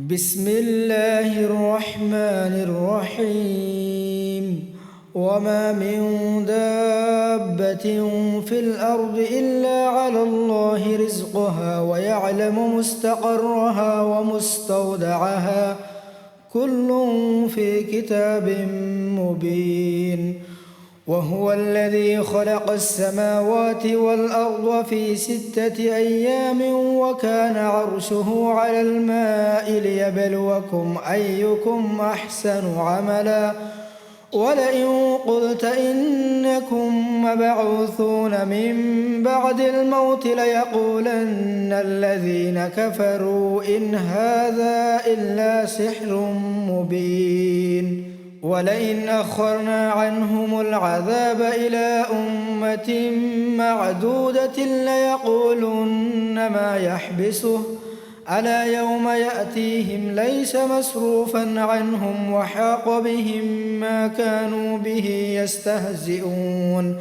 بسم الله الرحمن الرحيم وما من دابة في الأرض إلا على الله رزقها ويعلم مستقرها ومستودعها كل في كتاب مبين وهو الذي خلق السماوات والأرض في 6 أيام وكان عرشه على الماء ليبلوكم أيكم أحسن عملا ولئن قلت إنكم مبعوثون من بعد الموت ليقولن الذين كفروا إن هذا إلا سحر مبين ولئن أخرنا عنهم العذاب إلى أمة معدودة ليقولن ما يحبسه ألا يوم يأتيهم ليس مصروفا عنهم وحاق بهم ما كانوا به يستهزئون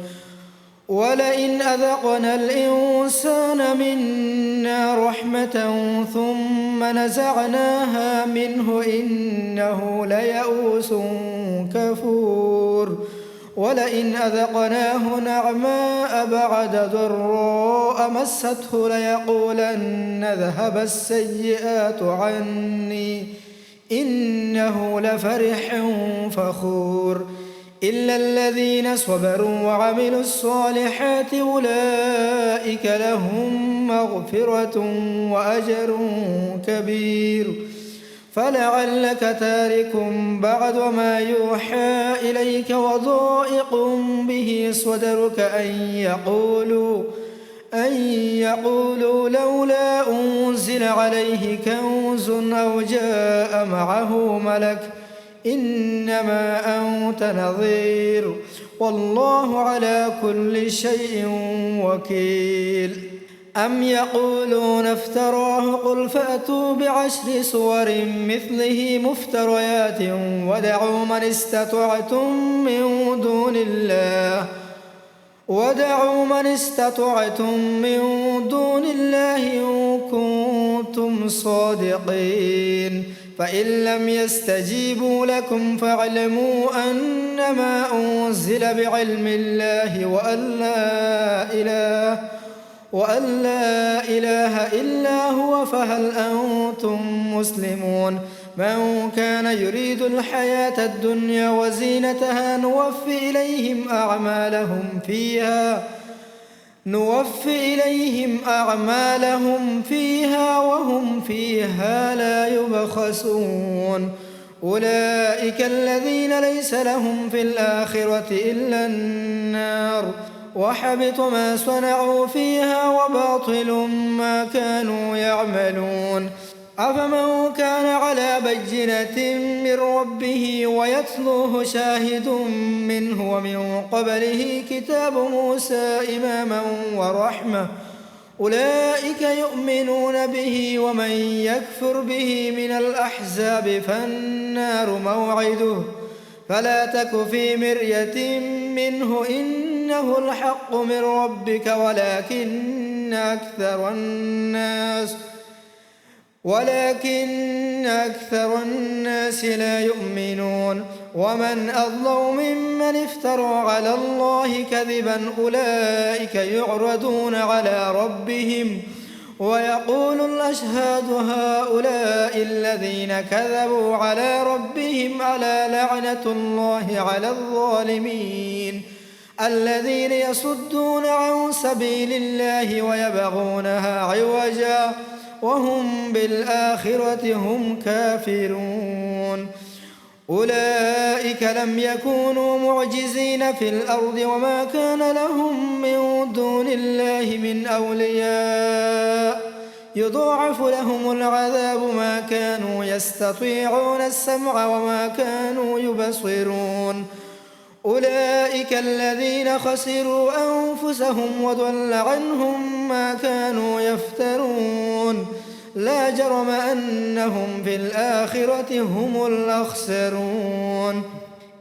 ولئن أذقنا الإنسان منا رحمة ثم نزعناها منه إنه ليئوس كفور ولئن أذقناه نعماء بعد ضراء مسته ليقولن ذهب السيئات عني إنه لفرح فخور إلا الذين صبروا وعملوا الصالحات أولئك لهم مغفرة وأجر كبير فلعلك تارك بعد ما يوحى إليك وضائق به صدرك أن يقولوا لولا أنزل عليه كنز أو جاء معه ملك إنما أنت نظير والله على كل شيء وكيل أم يقولون افتراه قل فأتوا بعشر سور مثله مفتريات ودعوا من استطعتم من دون الله إن كنتم صادقين فإن لم يستجيبوا لكم فاعلموا أنما أنزل بعلم الله وأن لا إله إلا هو فهل أنتم مسلمون من كان يريد الحياة الدنيا وزينتها نوفي إليهم أعمالهم فيها وهم فيها لا يبخسون أولئك الذين ليس لهم في الآخرة إلا النار وحبط ما صنعوا فيها وباطل ما كانوا يعملون أفمن كان على بينة من ربه ويتلوه شاهد منه ومن قبله كتاب موسى إماما ورحمة أولئك يؤمنون به ومن يكفر به من الأحزاب فالنار موعده فلا تك في مرية منه إنه الحق من ربك ولكن أكثر الناس لا يؤمنون ومن أظلم ممن افترى على الله كذبا أولئك يعرضون على ربهم ويقول الأشهاد هؤلاء الذين كذبوا على ربهم ألا لعنة الله على الظالمين الذين يصدون عن سبيل الله ويبغونها عوجا وهم بالآخرة هم كافرون أولئك لم يكونوا معجزين في الأرض وما كان لهم من دون الله من أولياء يضاعف لهم العذاب ما كانوا يستطيعون السمع وما كانوا يبصرون أولئك الذين خسروا أنفسهم وضل عنهم ما كانوا يفترون لا جرم أنهم في الآخرة هم الأخسرون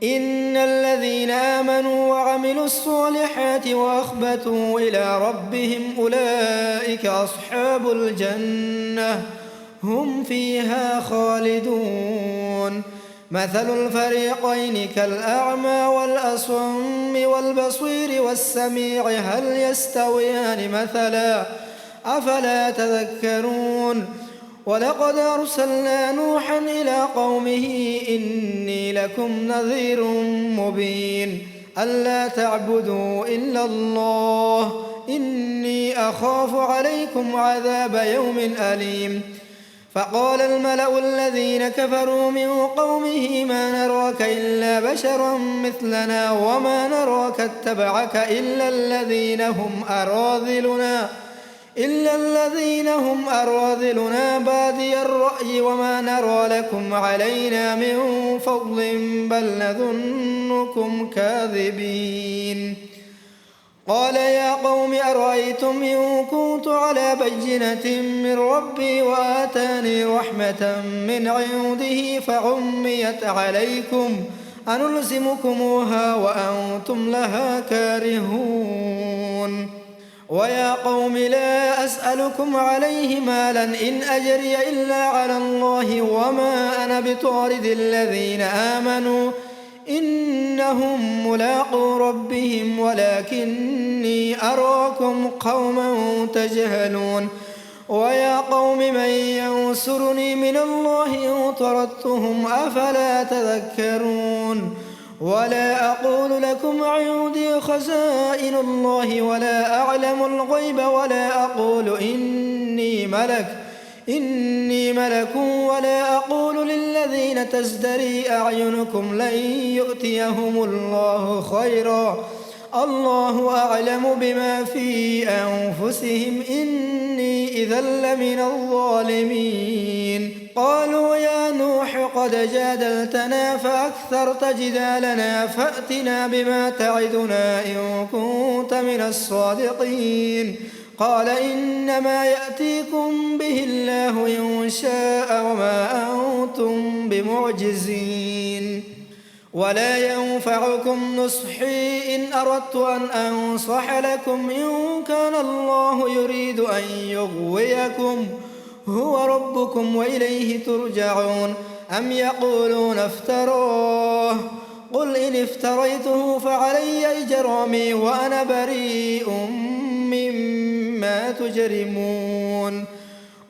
إن الذين آمنوا وعملوا الصالحات وأخبتوا إلى ربهم أولئك أصحاب الجنة هم فيها خالدون مثل الفريقين كالأعمى والأصم والبصير والسميع هل يستويان مثلا أفلا تذكرون ولقد أرسلنا نوحا إلى قومه إني لكم نذير مبين ألا تعبدوا إلا الله إني أخاف عليكم عذاب يوم أليم فقال الملأ الذين كفروا من قومه ما نراك إلا بشرا مثلنا وما نراك اتبعك إلا الذين هم أراذلنا بادي الرأي وما نرى لكم علينا من فضل بل نظنكم كاذبين قال يا قوم أرأيتم إن كنت على بينة من ربي وآتاني رحمة من عنده فعميت عليكم أنلزمكموها وأنتم لها كارهون ويا قوم لا أسألكم عليه مالا إن أجري إلا على الله وما أنا بطارد الذين آمنوا إنهم ملاقو ربهم ولكني أراكم قوما تجهلون ويا قوم من ينصرني من الله إن طردتهم أفلا تذكرون ولا أقول لكم عندي خزائن الله ولا أعلم الغيب ولا أقول إني ملك ولا أقول للذين تزدري أعينكم لن يؤتيهم الله خيرا الله أعلم بما في أنفسهم إني إذا لمن الظالمين قالوا يا نوح قد جادلتنا فأكثرت جدالنا فأتنا بما تعدنا إن كنت من الصادقين قال إنما يأتيكم به الله إن شاء وما أنتم بمعجزين ولا ينفعكم نصحي إن أردت أن أنصح لكم إن كان الله يريد أن يغويكم هو ربكم وإليه ترجعون أم يقولون افتراه قل إن افتريته فعلي إجرامي وأنا بريء مما تجرمون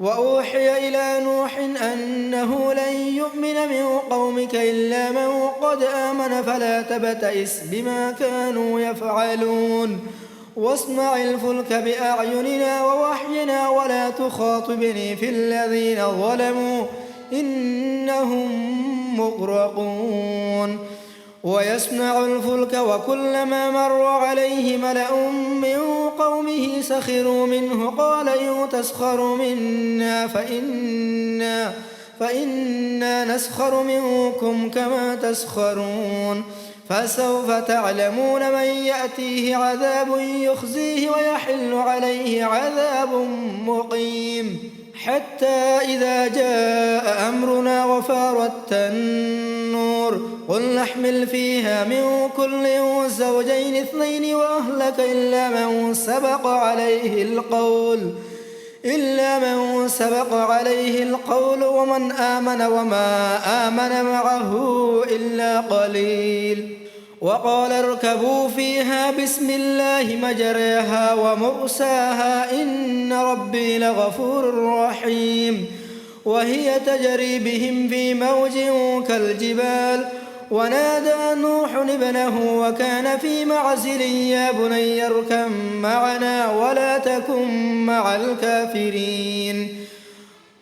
وأوحي إلى نوح أنه لن يؤمن من قومك إلا من قد آمن فلا تبتئس بما كانوا يفعلون واصنع الفلك بأعيننا ووحينا ولا تخاطبني في الذين ظلموا إنهم مغرقون ويصنع الفلك وكلما مر عليه ملأ من قومه سخروا منه قال إن تسخروا منا فإنا نسخر منكم كما تسخرون فسوف تعلمون من يأتيه عذاب يخزيه ويحل عليه عذاب مقيم حتى إذا جاء أمرنا وفارت النور قل نحمل فيها من كل زوجين اثنين وأهلك إلا من سبق عليه القول ومن آمن وما آمن معه إلا قليل وقال اركبوا فيها بسم الله مجريها ومرساها إن ربي لغفور رحيم وهي تجري بهم في موج كالجبال ونادى نوح ابنه وكان في معزل يا بني اركب معنا ولا تكن مع الكافرين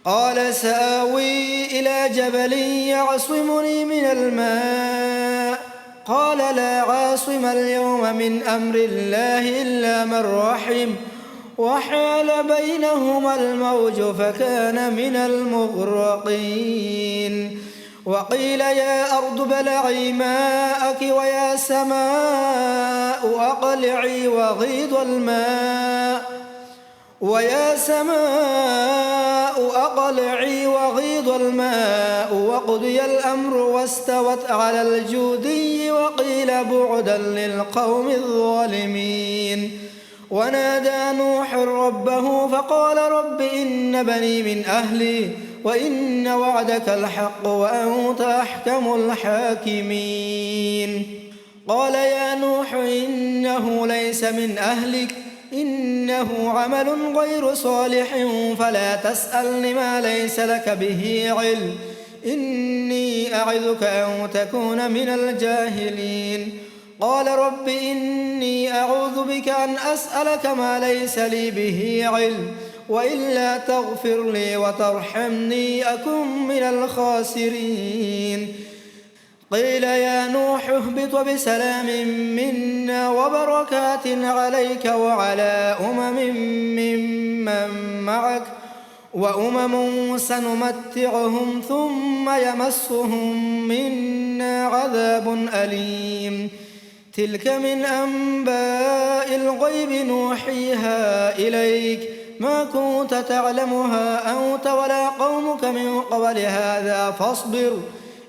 قال سآوي إلى جبل يعصمني من الماء قال لا عاصم اليوم من أمر الله إلا من رحم وحال بينهما الموج فكان من المغرقين وقيل يا أرض بلعي ماءك ويا سماء أقلعي وغيض الماء وقضي الأمر واستوت على الجودي وقيل بعدا للقوم الظالمين ونادى نوح ربه فقال رب إن بني من أهلي وإن وعدك الحق وأنت أحكم الحاكمين. قال يا نوح إنه ليس من أهلك إنه عمل غير صالح فلا تسألني ما ليس لك به علم إني أعظك أن تكون من الجاهلين. قال رب إني أعوذ بك أن أسألك ما ليس لي به علم وإلا تغفر لي وترحمني أكن من الخاسرين. قيل يا نوح اهبط بسلام منا وبركات عليك وعلى ممن معك وأمم سنمتعهم ثم يمسهم منا عذاب أليم. تلك من أنباء الغيب نوحيها إليك ما كنت تعلمها أنت ولا قومك من قبل هذا فاصبر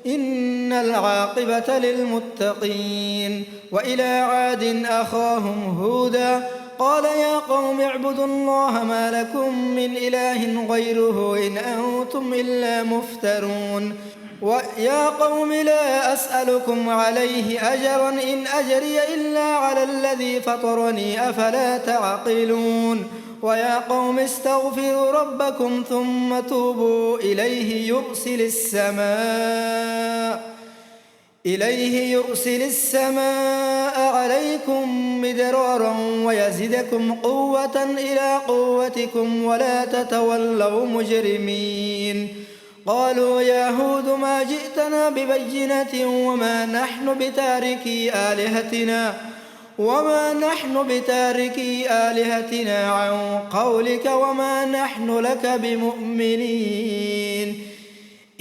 إن العاقبة للمتقين. وإلى عاد أخاهم هودا قال يا قوم اعبدوا الله ما لكم من إله غيره إن أنتم إلا مفترون. ويا قوم لا أسألكم عليه أجرا إن أجري إلا على الذي فطرني أفلا تعقلون. ويا قوم استغفروا ربكم ثم توبوا إليه يرسل السماء عليكم مدرارا ويزدكم قوة إلى قوتكم ولا تتولوا مجرمين. قالوا يا هود ما جئتنا ببينة وما نحن بتاركي آلهتنا عن قولك وما نحن لك بمؤمنين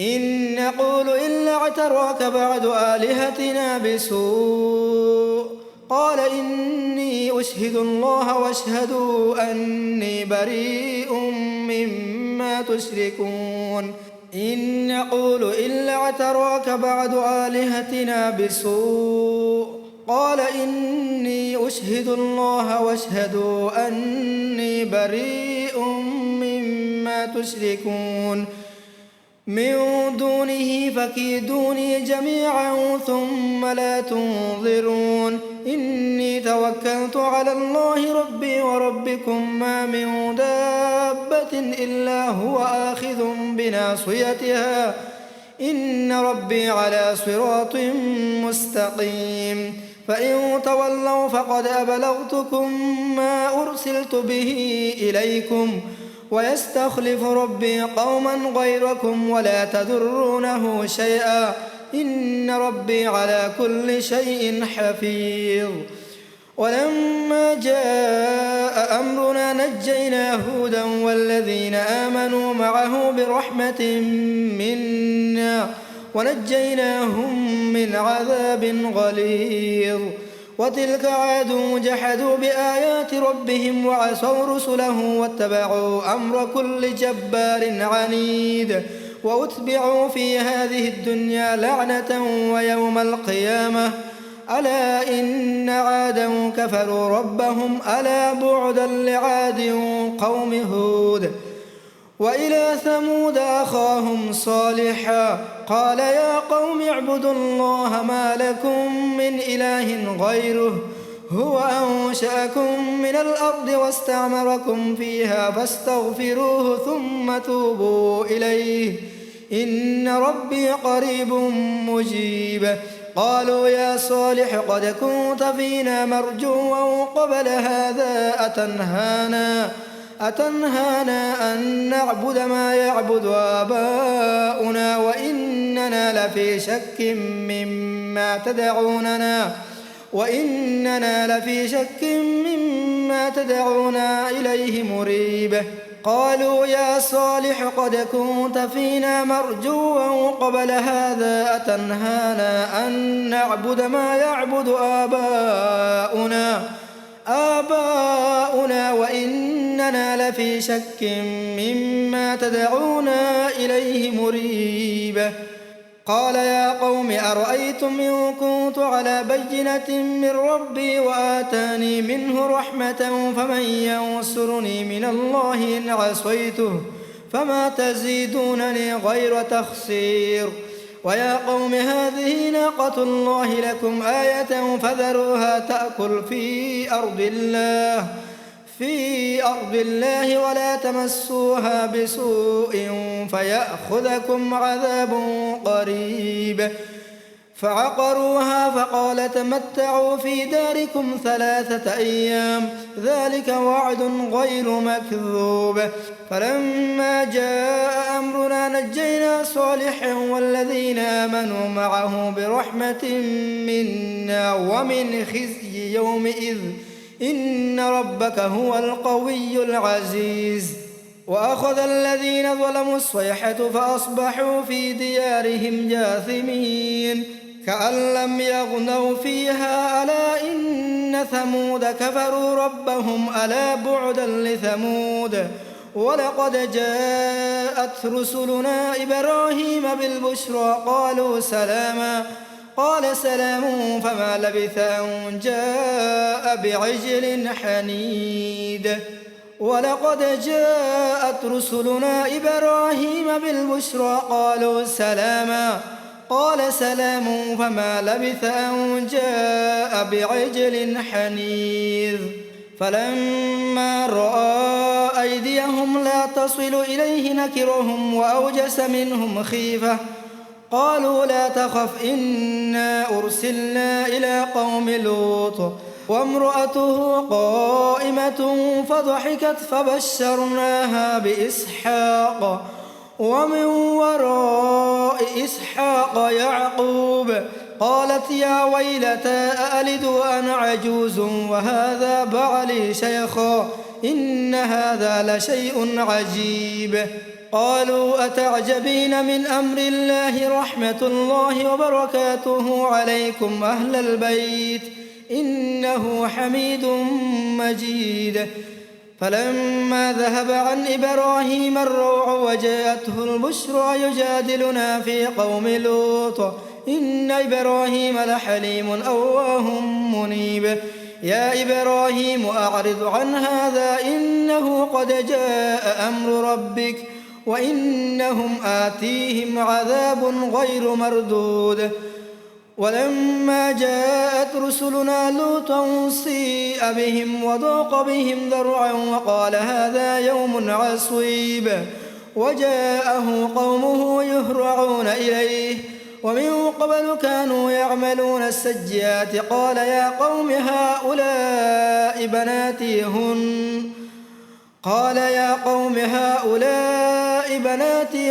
إن نقول إلا اعتراك بعد آلهتنا بسوء. قال إني أشهد الله واشهدوا أني بريء مما تشركون. إن نقول إلا اعتراك بعد آلهتنا بسوء. قال إني أشهد الله واشهدوا أني بريء مما تشركون من دونه فكيدوني جميعا ثم لا تنظرون. إني توكلت على الله ربي وربكم ما من دابة إلا هو آخذ بناصيتها إن ربي على صراط مستقيم. فإن تولوا فقد أبلغتكم ما أرسلت به إليكم ويستخلف ربي قوما غيركم ولا تضرونه شيئا إن ربي على كل شيء حفيظ. ولما جاء أمرنا نجينا هودا والذين آمنوا معه برحمة منا ونجيناهم من عذاب غليظ. وتلك عاد جحدوا بآيات ربهم وعصوا رسله واتبعوا أمر كل جبار عنيد وأتبعوا في هذه الدنيا لعنة ويوم القيامة ألا إن عادا كفروا ربهم ألا بعدا لعاد قوم هود. وإلى ثمود أخاهم صالحا قال يا قوم اعبدوا الله ما لكم من إله غيره هو أنشأكم من الأرض واستعمركم فيها فاستغفروه ثم توبوا إليه إن ربي قريب مجيب. قالوا يا صالح قد كنت فينا مرجوا قبل هذا أتنهانا أن نعبد ما يعبد آباؤنا وإننا لفي شك مما تدعونا إليه مريب. قالوا يا صالح قد كنت فينا مرجوا قبل هذا أتنهانا أن نعبد ما يعبد آباؤنا وإننا لفي شك مما تدعونا إليه مريب. قال يا قوم أرأيتم إن كنت على بينة من ربي وآتاني منه رحمة فمن ينصرني من الله إن عصيته فما تزيدونني غير تخسير. ويا قوم هذه ناقة الله لكم آية فذروها تأكل في أرض الله ولا تمسوها بسوء فيأخذكم عذاب قريب. فعقروها فقال تمتعوا في داركم 3 أيام ذلك وعد غير مكذوب. فلما جاء أمرنا نجينا صالحا والذين آمنوا معه برحمة منا ومن خزي يومئذ إن ربك هو القوي العزيز. وأخذ الذين ظلموا الصيحة فأصبحوا في ديارهم جاثمين كأن لم يغنوا فيها ألا إن ثمود كفروا ربهم ألا بعدا لثمود. ولقد جاءت رسلنا إبراهيم بالبشرى قالوا سلاما قال سلام فما لبث أن جاء بعجل حنيد. ولقد جاءت رسلنا إبراهيم بالبشرى قالوا سلاما قال سلام فما لبث أن جاء بعجل حنيذ. فلما رأى أيديهم لا تصل إليه نكرهم وأوجس منهم خيفة قالوا لا تخف إنا أرسلنا إلى قوم لوط وامرأته قائمة فضحكت فبشرناها بإسحاق ومن وراء إسحاق يعقوب قالت يا ويلتى أألد وأنا عجوز وهذا بعلي شيخا إن هذا لشيء عجيب. قالوا أتعجبين من أمر الله رحمة الله وبركاته عليكم أهل البيت إنه حميد مجيد. فلما ذهب عن إبراهيم الروع وجاءته البشرى يجادلنا في قوم لوط إن إبراهيم لحليم أواه منيب. يا إبراهيم أعرض عن هذا إنه قد جاء أمر ربك وإنهم آتيهم عذاب غير مردود. ولما جاءت رسلنا لوطا سيء بهم وضاق بهم ذرعا وقال هذا يوم عصيب. وجاءه قومه يهرعون إليه ومن قبل كانوا يعملون السيئات قال يا قوم هؤلاء بناتي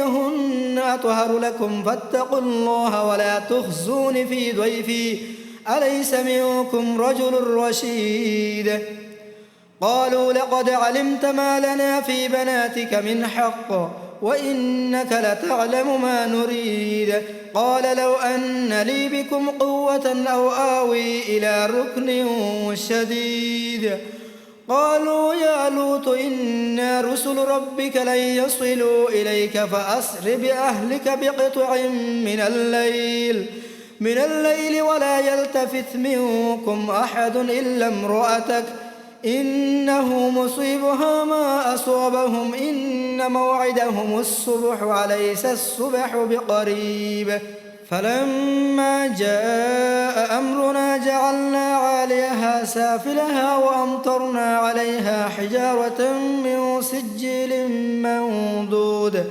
هن أطهر لكم فاتقوا الله ولا تخزون في ضيفي أليس منكم رجل رشيد. قالوا لقد علمت ما لنا في بناتك من حق وإنك لتعلم ما نريد. قال لو أن لي بكم قوة أو آوي إلى ركن شديد. قالوا يا لوط إنا رسل ربك لن يصلوا إليك فأسر بأهلك بقطع من الليل ولا يلتفت منكم أحد إلا امرأتك إنه مصيبها ما أصابهم إن موعدهم الصبح أليس الصبح بقريب. فلما جاء أمرنا جعلنا عاليها سافلها وأمطرنا عليها حجارة من سجيل منضود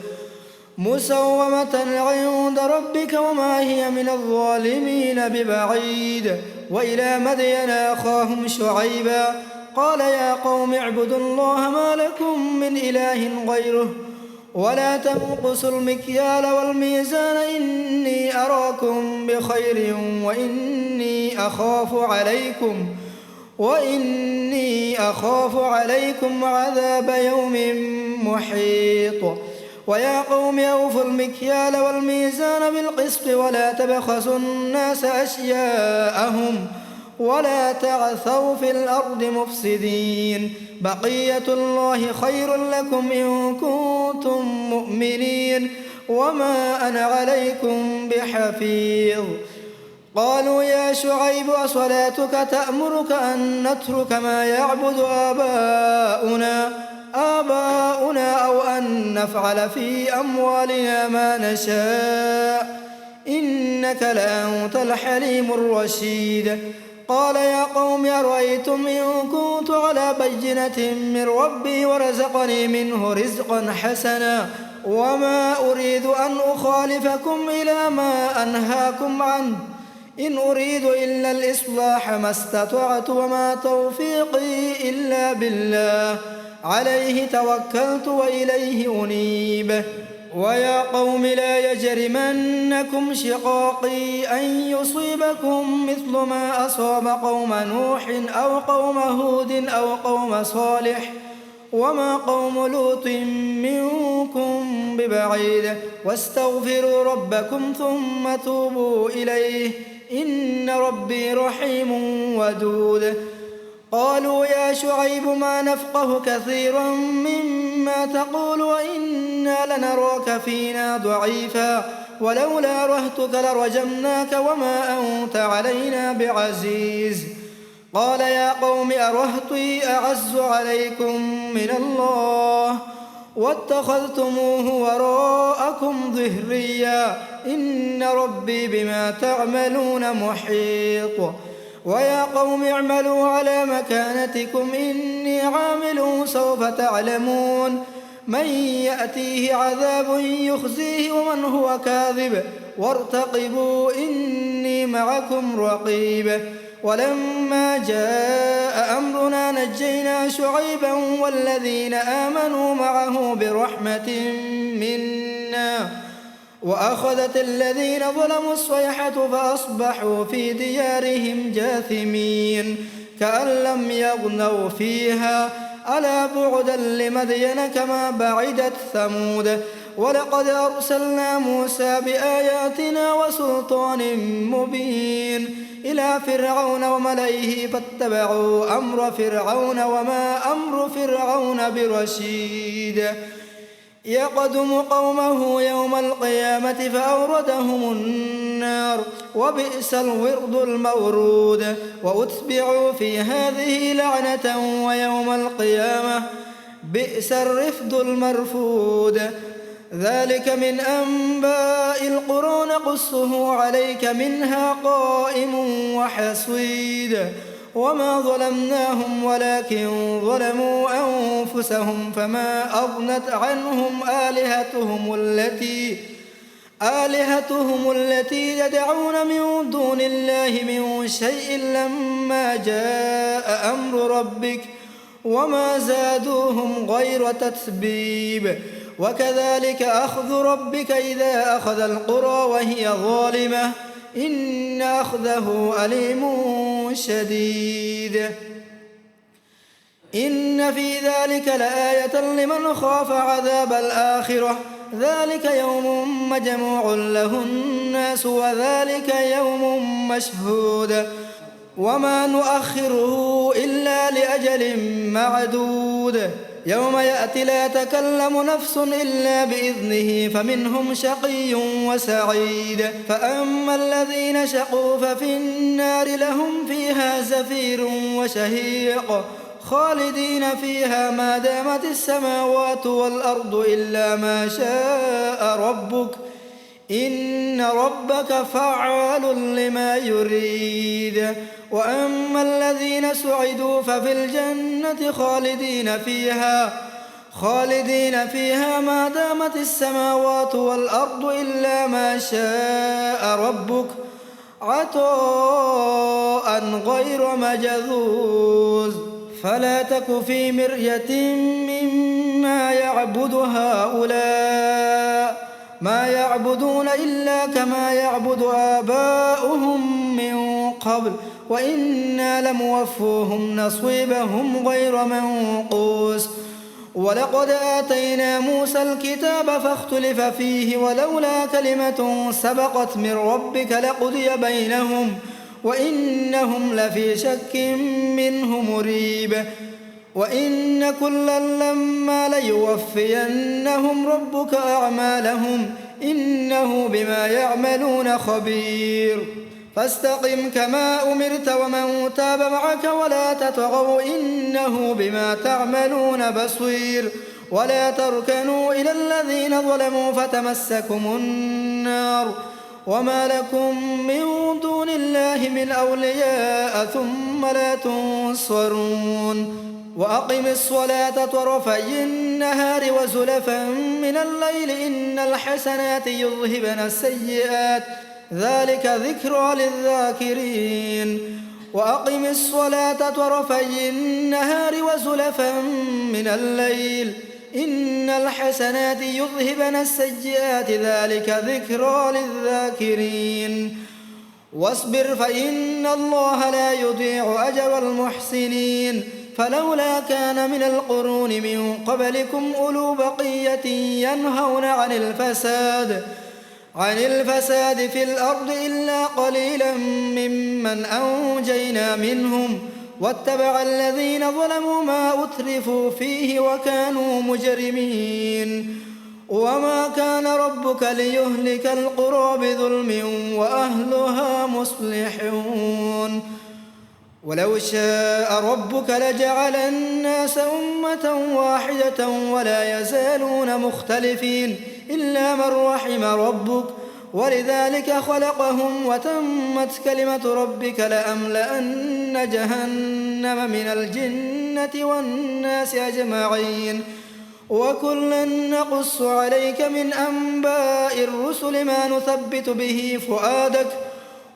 مسومة عند ربك وما هي من الظالمين ببعيد. وإلى مدين أخاهم شعيبا قال يا قوم اعبدوا الله ما لكم من إله غيره ولا تنقصوا المكيال والميزان إني أراكم بخير وإني أخاف عليكم عذاب يوم محيط. ويا قوم أوفوا المكيال والميزان بالقسط ولا تبخسوا الناس أشياءهم ولا تعثوا في الأرض مفسدين. بقية الله خير لكم إن كنتم مؤمنين وما أنا عليكم بحفيظ. قالوا يا شعيب أصلاتك تأمرك أن نترك ما يعبد آباؤنا آباؤنا أو أن نفعل في أموالنا ما نشاء إنك لأنت الحليم الرشيد. قال يا قوم أرأيتم إن كنت على بينة من ربي ورزقني منه رزقا حسنا وما أريد أن أخالفكم إلى ما أنهاكم عنه إن أريد إلا الإصلاح ما استطعت وما توفيقي إلا بالله عليه توكلت وإليه أنيب. ويا قوم لا يجرمنكم شقاقي أن يصيبكم مثل ما أصاب قوم نوح أو قوم هود أو قوم صالح وما قوم لوط منكم ببعيد واستغفروا ربكم ثم توبوا إليه إن ربي رحيم ودود. قالوا يا شعيب ما نفقه كثيرا مما تقول وإنا لنراك فينا ضعيفا ولولا رهتك لرجمناك وما أنت علينا بعزيز. قال يا قوم أرهطي أعز عليكم من الله واتخذتموه وراءكم ظهريا إن ربي بما تعملون محيط. ويا قوم اعملوا على مكانتكم إني عامل سوف تعلمون من يأتيه عذاب يخزيه ومن هو كاذب وارتقبوا إني معكم رقيب. ولما جاء أمرنا نجينا شعيبا والذين آمنوا معه برحمة منا وأخذت الذين ظلموا الصيحة فأصبحوا في ديارهم جاثمين كأن لم يغنوا فيها ألا بعدا لمدين كما بعدت ثمود. ولقد أرسلنا موسى بآياتنا وسلطان مبين إلى فرعون وملئه فاتبعوا أمر فرعون وما أمر فرعون برشيد. يقدم قومه يوم القيامة فأوردهم النار وبئس الورد المورود وأتبعوا في هذه لعنة ويوم القيامة بئس الرفد المرفود. ذلك من أنباء القرى نقصه عليك منها قائم وحصيد. وما ظلمناهم ولكن ظلموا أنفسهم فما أغنت عنهم آلهتهم التي يدعون من دون الله من شيء لما جاء أمر ربك وما زادوهم غير تتبيب. وكذلك أخذ ربك إذا أخذ القرى وهي ظالمة إن أخذه أليم شديد. إن في ذلك لآية لمن خاف عذاب الآخرة ذلك يوم مجموع له الناس وذلك يوم مشهود وما نؤخره إلا لأجل معدود. يوم يأتي لا تكلم نفس إلا بإذنه فمنهم شقي وسعيد. فأما الذين شقوا ففي النار لهم فيها زفير وشهيق خالدين فيها ما دامت السماوات والأرض إلا ما شاء ربك إن ربك فعال لما يريد. وأما الذين سعدوا ففي الجنة خالدين فيها ما دامت السماوات والأرض إلا ما شاء ربك عطاء غير مجذوذ. فلا تك في مرية مما يعبد هؤلاء ما يعبدون إلا كما يعبد آباؤهم من قبل وإنا لموفوهم نصيبهم غير منقوص. ولقد آتينا موسى الكتاب فاختلف فيه ولولا كلمة سبقت من ربك لقضي بينهم وإنهم لفي شك منه مريب. وإن كلا لما ليوفينهم ربك أعمالهم إنه بما يعملون خبير. فاستقم كما أمرت ومن تاب معك ولا تطغوا إنه بما تعملون بصير ولا تركنوا إلى الذين ظلموا فتمسكم النار وما لكم من دون الله من أولياء ثم لا تنصرون وأقم الصلاة طرفي النهار وزلفا من الليل إن الحسنات يذهبن السيئات ذلك ذكرى للذاكرين وأقم الصلاة طرفي النهار وزلفا من الليل إن الحسنات يذهبن السيئات ذلك ذكرى للذاكرين واصبر فإن الله لا يضيع أجر المحسنين فلولا كان من القرون من قبلكم أولو بقية ينهون عن الفساد في الأرض إلا قليلا ممن أنجينا منهم واتبع الذين ظلموا ما أترفوا فيه وكانوا مجرمين وما كان ربك ليهلك القرى بظلم وأهلها مصلحون ولو شاء ربك لجعل الناس أمة واحدة ولا يزالون مختلفين إلا من رحم ربك ولذلك خلقهم وتمت كلمة ربك لأملأن جهنم من الجنة والناس أجمعين وكلا نقص عليك من أنباء الرسل ما نثبت به فؤادك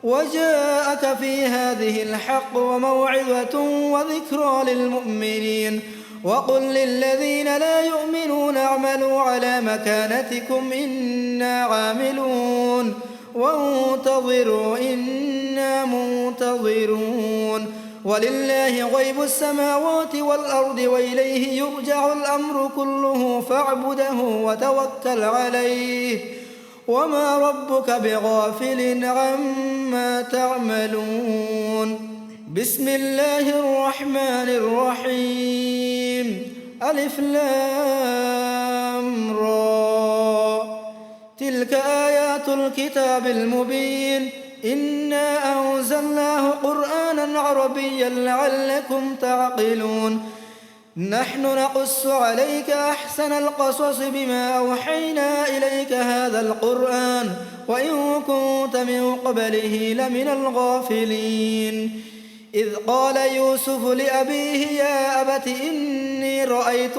وجاءك في هذه الحق وموعظة وذكرى للمؤمنين وقل للذين لا يؤمنون اعملوا على مكانتكم إنا عاملون وانتظروا إنا منتظرون ولله غيب السماوات والأرض وإليه يرجع الأمر كله فاعبده وتوكل عليه وما ربك بغافل عما تعملون بسم الله الرحمن الرحيم ألف لام را تلك آيات الكتاب المبين إنا أنزلناه قرآنا عربيا لعلكم تعقلون نحن نقص عليك أحسن القصص بما أوحينا إليك هذا القرآن وإن كنت من قبله لمن الغافلين إذ قال يوسف لأبيه يا أبت إني رأيت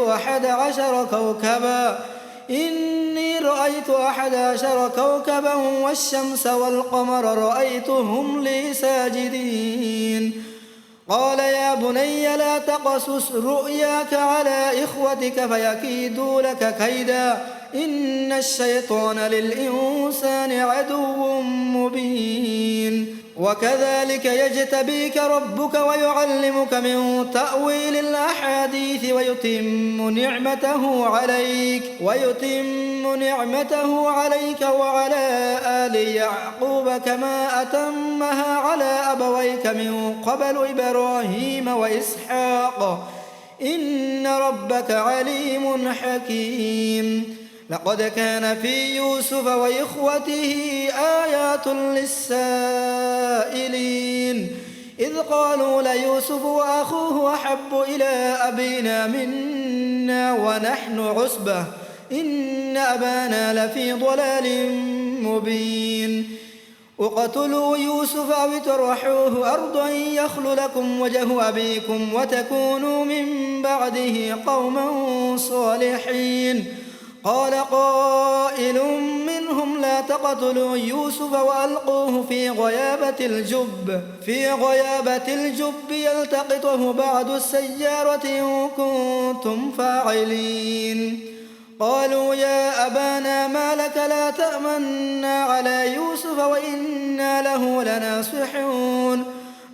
أحد عشر كوكبا والشمس والقمر رأيتهم لي ساجدين قال يا بني لا تقصص رؤياك على إخوتك فيكيدوا لك كيدا إن الشيطان للإنسان عدو مبين وكذلك يجتبيك ربك ويعلمك من تأويل الأحاديث ويتم نعمته عليك وعلى آل يعقوب كما أتمها على أبويك من قبل إبراهيم وإسحاق إن ربك عليم حكيم لقد كان في يوسف وإخوته آيات للسائلين إذ قالوا ليوسف وأخوه أحب إلى أبينا منا ونحن عصبة إن أبانا لفي ضلال مبين اقتلوا يوسف أو اطرحوه أرضا يخل لكم وجه أبيكم وتكونوا من بعده قوما صالحين قال قائل منهم لا تقتلوا يوسف وألقوه في غيابة الجب يلتقطه بعض السيارة إن كنتم فاعلين قالوا يا أبانا ما لك لا تأمنا على يوسف وإنا له لناصحون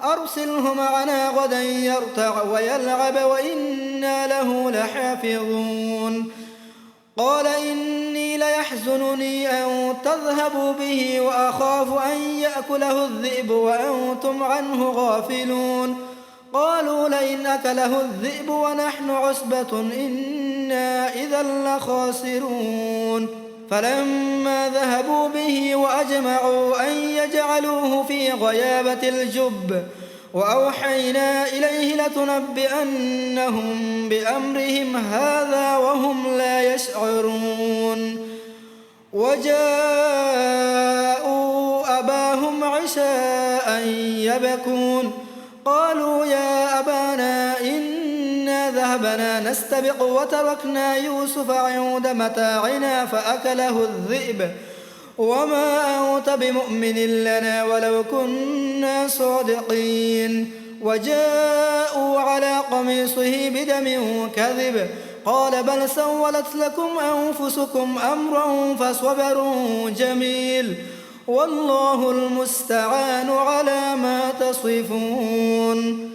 أرسله معنا غدا يرتع ويلعب وإنا له لحافظون قال إني ليحزنني أن تذهبوا به وأخاف أن يأكله الذئب وأنتم عنه غافلون قالوا لئن أكله الذئب ونحن عصبة إنا إذا لخاسرون فلما ذهبوا به وأجمعوا أن يجعلوه في غيابة الجب وأوحينا إليه لتنبئنهم بأمرهم هذا وهم لا يشعرون وجاءوا أباهم عشاء يبكون قالوا يا أبانا إنا ذهبنا نستبق وتركنا يوسف عند متاعنا فأكله الذئب وما أنت بمؤمن لنا ولو كنا صادقين وجاءوا على قميصه بدم كذب قال بل سولت لكم أنفسكم أمرا فصبر جميل والله المستعان على ما تصفون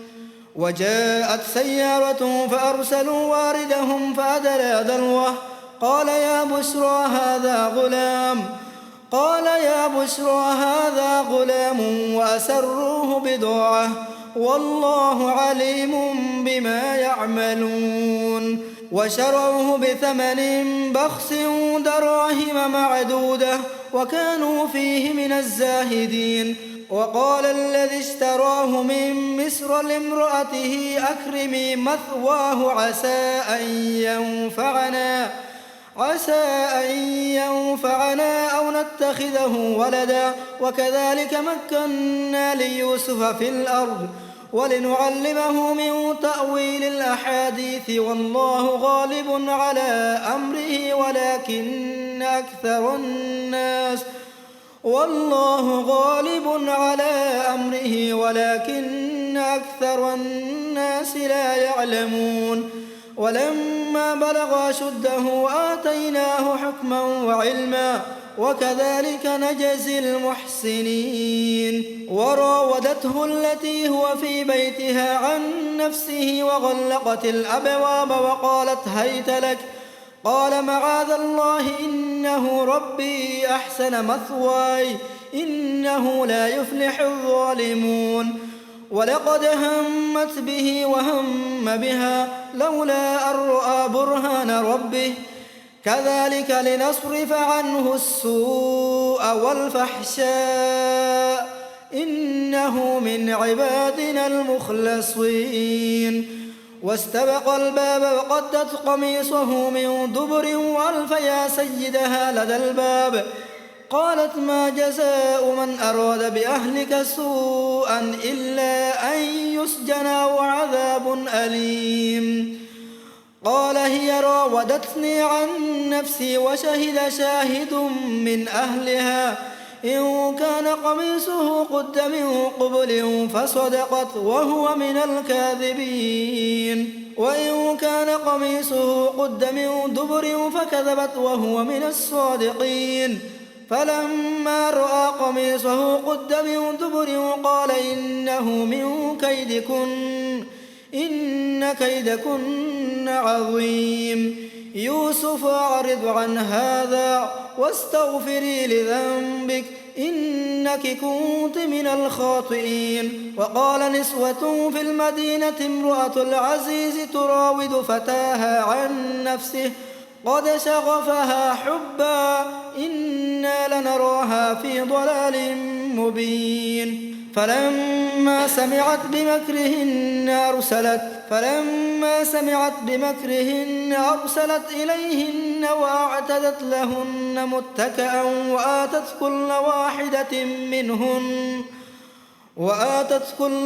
وجاءت سيارة فأرسلوا واردهم فأدلى دلوه قال يا بشرى هذا غلام وأسروه بضاعة والله عليم بما يعملون وشروه بثمن بخس دراهم معدودة وكانوا فيه من الزاهدين وقال الذي اشتراه من مصر لامرأته أكرمي مثواه عسى أن ينفعنا أو نتخذه ولدا وكذلك مكنا ليوسف في الأرض ولنعلمه من تأويل الأحاديث والله غالب على أمره ولكن أكثر الناس لا يعلمون ولما بلغ أشده آتيناه حكما وعلما وكذلك نجزي المحسنين وراودته التي هو في بيتها عن نفسه وغلقت الأبواب وقالت هيت لك قال معاذ الله إنه ربي أحسن مثواي إنه لا يفلح الظالمون ولقد همت به وهم بها لولا أن رأى برهان ربه كذلك لنصرف عنه السوء والفحشاء إنه من عبادنا المخلصين واستبق الباب وقدت قميصه من دبر وألف يا سيدها لدى الباب قالت ما جزاء من أراد بأهلك سوءا إلا أن يسجن أو عذاب أليم قال هي راودتني عن نفسي وشهد شاهد من أهلها إن كان قميصه قد من قبل فصدقت وهو من الكاذبين وإن كان قميصه قد من دبر فكذبت وهو من الصادقين فلما رأى قميصه قد من دبر قال إنه من كيدكن إن كيدكن عظيم يوسف أعرض عن هذا واستغفري لذنبك إنك كنت من الخاطئين وقال نسوة في المدينة امرأة العزيز تراود فتاها عن نفسه قد شغفها حبا إنا لنراها في ضلال مبين فلما سمعت بمكرهن أرسلت إليهن وأعتدت لهن متكئا وآتت كل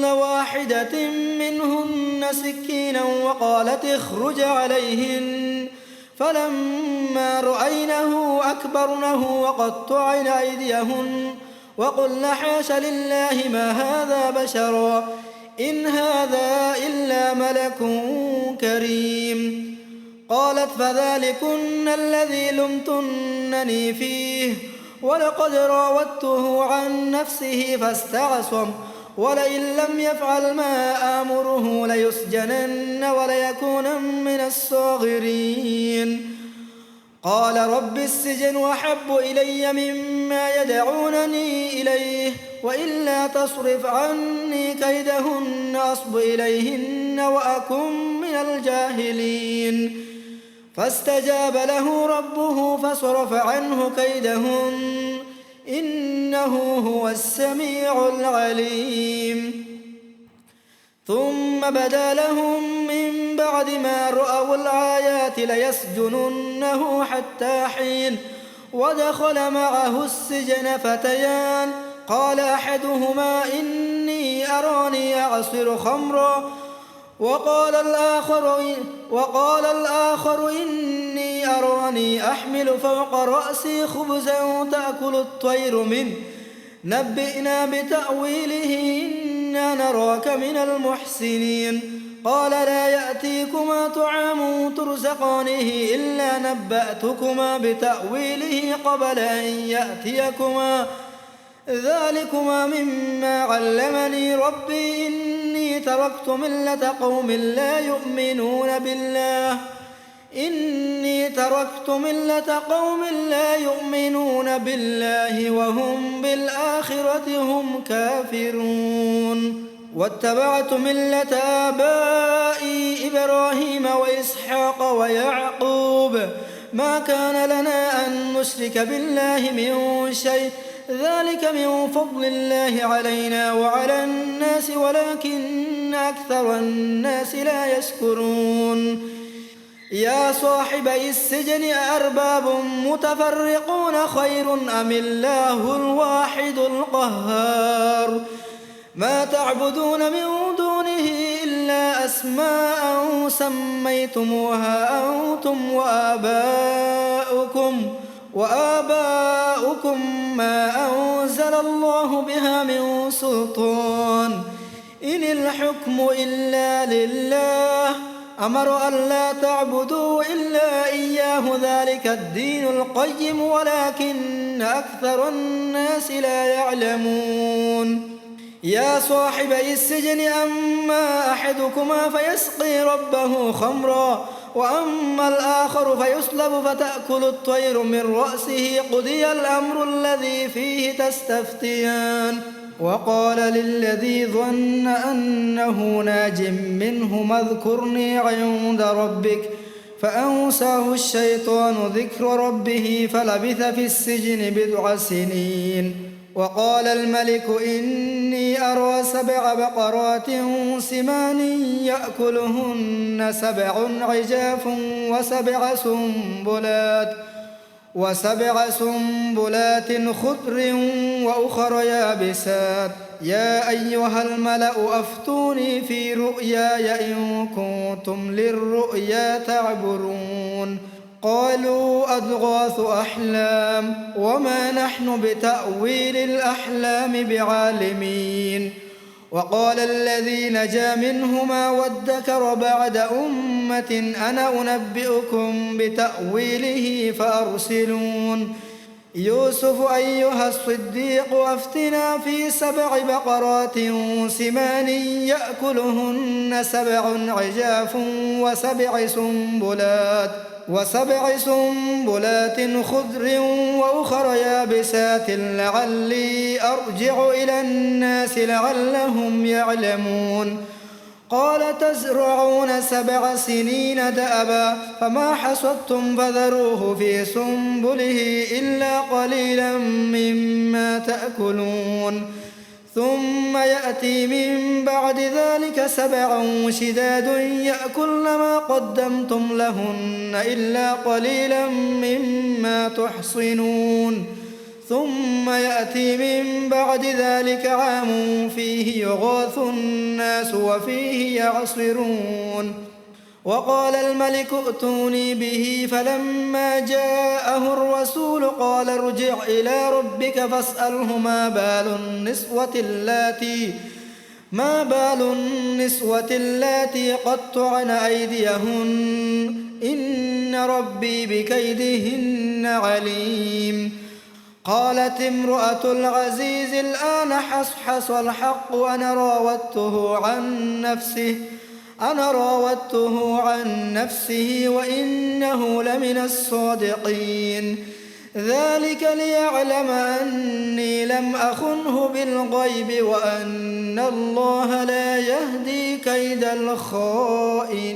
واحدة منهن سكينا وقالت اخرج عليهن فلما رأينه أكبرنه وقطعن أيديهن وقلن حاش لله ما هذا بشرا إن هذا إلا ملك كريم قالت فذلكن الذي لمتنني فيه ولقد راودته عن نفسه فاستعصم ولئن لم يفعل ما آمره ليسجنن وليكون من الصاغرين قال رب السجن أحب إلي مما يدعونني إليه وإلا تصرف عني كيدهن أصب إليهن وأكن من الجاهلين فاستجاب له ربه فصرف عنه كيدهن إنه هو السميع العليم. ثم بدا لهم من بعد ما رأوا الآيات ليسجننه حتى حين. ودخل معه السجن فتيان قال أحدهما إني أراني أعصر خمرا وقال الآخر إني أراني أحمل فوق رأسي خبزا تأكل الطير منه نبئنا بتأويله إنا نراك من المحسنين. قال لا يأتيكما طعام ترزقانه إلا نبأتكما بتأويله قبل أن يأتيكما ذلكما مما علمني ربي إني تركت ملة قوم لا يؤمنون بالله وهم بالآخرة هم كافرون. واتبعت ملة آبائي إبراهيم وإسحاق ويعقوب ما كان لنا أن نشرك بالله من شيء ذلك من فضل الله علينا وعلى الناس ولكن أكثر الناس لا يشكرون. يا صاحبي السجن أأرباب متفرقون خير أم الله الواحد القهار. ما تعبدون من دونه إلا أسماء سميتموها أنتم وآباؤكم ما أنزل الله بها من سلطان إن الحكم إلا لله أمر أن لا تعبدوا إلا إياه ذلك الدين القيم ولكن أكثر الناس لا يعلمون. يا صاحبي السجن أما أحدكما فيسقي ربه خمرا وأما الآخر فيصلب فتأكل الطير من رأسه قضي الأمر الذي فيه تستفتيان. وقال للذي ظن أنه ناج منه اذكرني عند ربك فأنساه الشيطان ذكر ربه فلبث في السجن 9 سنين. وقال الملك إني أرى 7 بقرات سمان يأكلهن 7 عجاف و7 سنبلات خضر وأخر يابسات يا أيها الملأ أفتوني في رؤياي إن كنتم للرؤيا تعبرون. قالوا أضغاث أحلام وما نحن بتأويل الأحلام بعالمين. وقال الذي نجا منهما وادكر بعد أمة أنا أنبئكم بتأويله فأرسلون. يوسف أيها الصديق أفتنا في 7 بقرات سمان يأكلهن 7 عجاف و7 سنبلات خضر وأخر يابسات لعلي أرجع إلى الناس لعلهم يعلمون. قال تزرعون 7 سنين دأبا فما حصدتم فذروه في سنبله إلا قليلا مما تأكلون. ثم يأتي من بعد ذلك 7 شداد يأكلن ما قدمتم لهن إلا قليلا مما تحصنون. ثم يأتي من بعد ذلك عام فيه يغاث الناس وفيه يعصرون. وقال الملك ائتوني به فلما جاءه الرسول قال ارجع إلى ربك فاسأله ما بال النسوة اللاتي قطعن أيديهن إن ربي بكيدهن عليم. قالت امرأة العزيز الآن حصحص الحق أنا راودته عن نفسه وإنه لمن الصادقين. ذلك ليعلم أني لم أخنه بالغيب وأن الله لا يهدي كيد الخائنين.